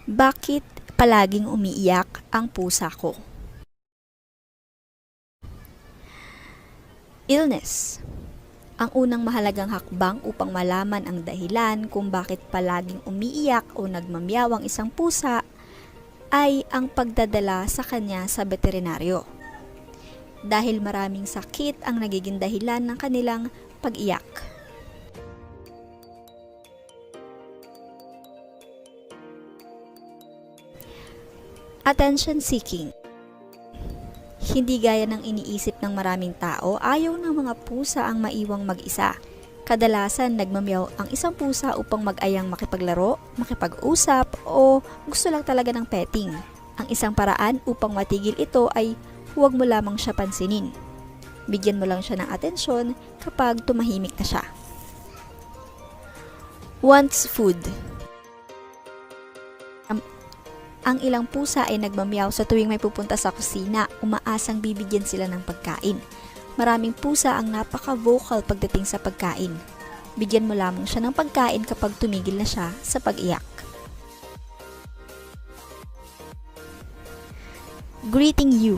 Bakit palaging umiiyak ang pusa ko? Illness. Ang unang mahalagang hakbang upang malaman ang dahilan kung bakit palaging umiiyak o nagmamyaw ang isang pusa ay ang pagdadala sa kanya sa veterinaryo. Dahil maraming sakit ang nagiging dahilan ng kanilang pag-iyak. Attention seeking. Hindi gaya ng iniisip ng maraming tao, ayaw ng mga pusa ang maiwang mag-isa. Kadalasan nagmamyaw ang isang pusa upang mag-ayang makipaglaro, makipag-usap o gusto lang talaga ng petting. Ang isang paraan upang matigil ito ay huwag mo lamang siya pansinin. Bigyan mo lang siya ng atensyon kapag tumahimik na siya. Wants food. Ang ilang pusa ay nagmamyaw sa tuwing may pupunta sa kusina, umaasang bibigyan sila ng pagkain. Maraming pusa ang napaka-vocal pagdating sa pagkain. Bigyan mo lamang siya ng pagkain kapag tumigil na siya sa pag-iyak. Greeting you.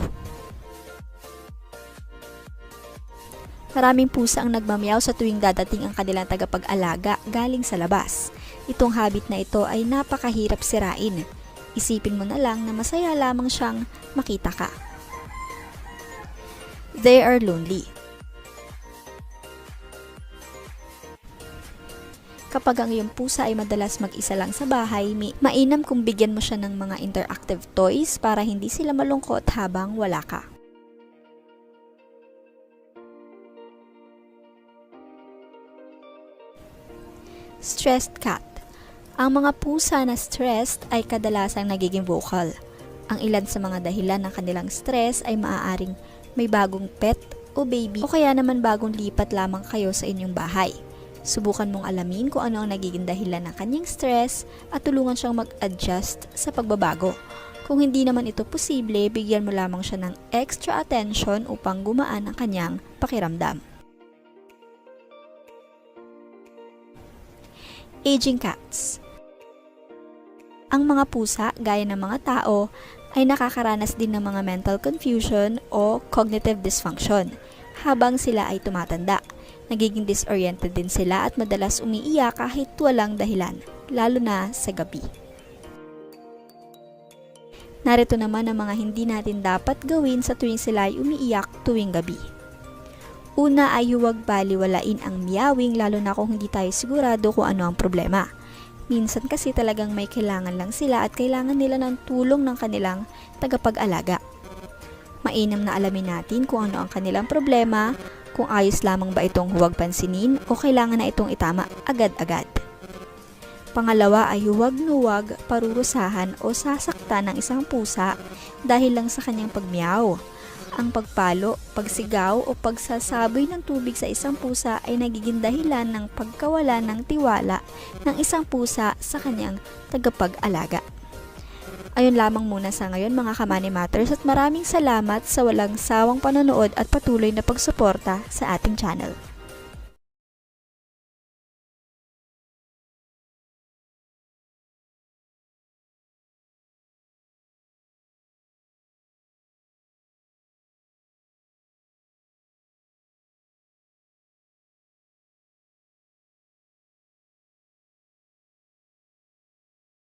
Maraming pusa ang nagmamyaw sa tuwing dadating ang kanilang tagapag-alaga galing sa labas. Itong habit na ito ay napakahirap sirain. Isipin mo na lang na masaya lamang siyang makita ka. They are lonely. Kapag ang iyong pusa ay madalas mag-isa lang sa bahay, mainam kung bigyan mo siya ng mga interactive toys para hindi sila malungkot habang wala ka. Stressed cat. Ang mga pusa na stressed ay kadalasang nagiging vocal. Ang ilan sa mga dahilan ng kanilang stress ay maaaring may bagong pet o baby o kaya naman bagong lipat lamang kayo sa inyong bahay. Subukan mong alamin kung ano ang nagiging dahilan ng kanyang stress at tulungan siyang mag-adjust sa pagbabago. Kung hindi naman ito posible, bigyan mo lamang siya ng extra attention upang gumaan ang kanyang pakiramdam. Aging cats. Ang mga pusa, gaya ng mga tao, ay nakakaranas din ng mga mental confusion o cognitive dysfunction habang sila ay tumatanda. Nagiging disoriented din sila at madalas umiiyak kahit walang dahilan, lalo na sa gabi. Narito naman ang mga hindi natin dapat gawin sa tuwing sila ay umiiyak tuwing gabi. Una ay huwag baliwalain ang meowing lalo na kung hindi tayo sigurado kung ano ang problema. Minsan kasi talagang may kailangan lang sila at kailangan nila ng tulong ng kanilang tagapag-alaga. Mainam na alamin natin kung ano ang kanilang problema, kung ayos lamang ba itong huwag pansinin o kailangan na itong itama agad-agad. Pangalawa ay huwag parurusahan o sasaktan ng isang pusa dahil lang sa kanyang pagmeow. Ang pagpalo, pagsigaw o pagsasaboy ng tubig sa isang pusa ay nagiging dahilan ng pagkawala ng tiwala ng isang pusa sa kanyang tagapag-alaga. Ayun lamang muna sa ngayon mga Kamani Matters at maraming salamat sa walang sawang panonood at patuloy na pagsuporta sa ating channel.